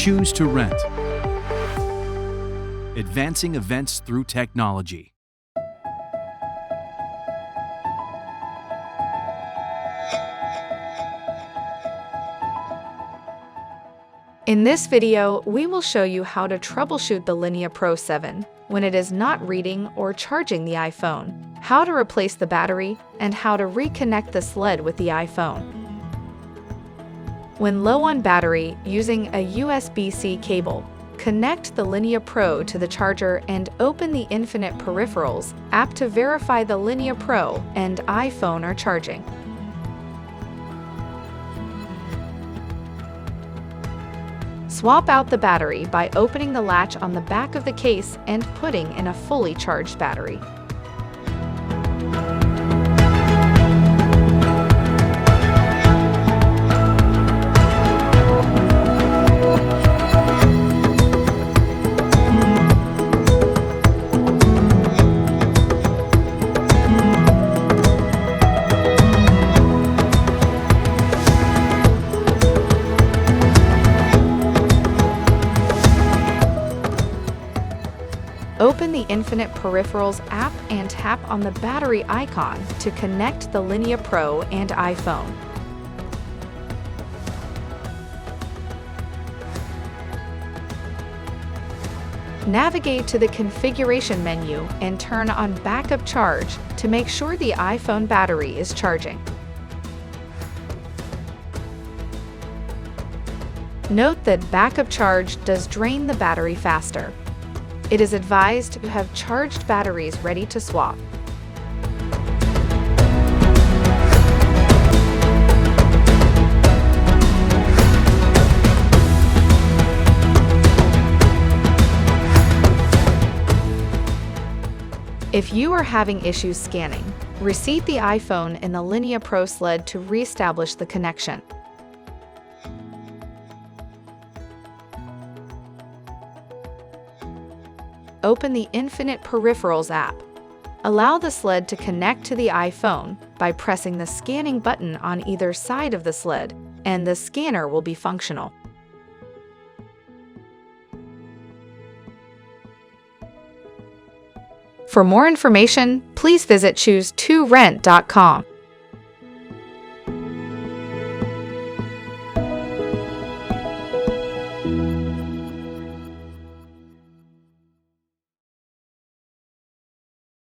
Choose to rent. Advancing events through technology. In this video, we will show you how to troubleshoot the Linea Pro 7 when it is not reading or charging the iPhone, how to replace the battery, and how to reconnect the sled with the iPhone. When low on battery, using a USB-C cable, connect the Linea Pro to the charger and open the Infinite Peripherals app to verify the Linea Pro and iPhone are charging. Swap out the battery by opening the latch on the back of the case and putting in a fully charged battery. Open the Infinite Peripherals app and tap on the battery icon to connect the Linea Pro and iPhone. Navigate to the configuration menu and turn on backup charge to make sure the iPhone battery is charging. Note that backup charge does drain the battery faster. It is advised to have charged batteries ready to swap. If you are having issues scanning, reseat the iPhone in the Linea Pro sled to reestablish the connection. Open the Infinite Peripherals app. Allow the sled to connect to the iPhone by pressing the scanning button on either side of the sled, and the scanner will be functional. For more information, please visit choose2rent.com.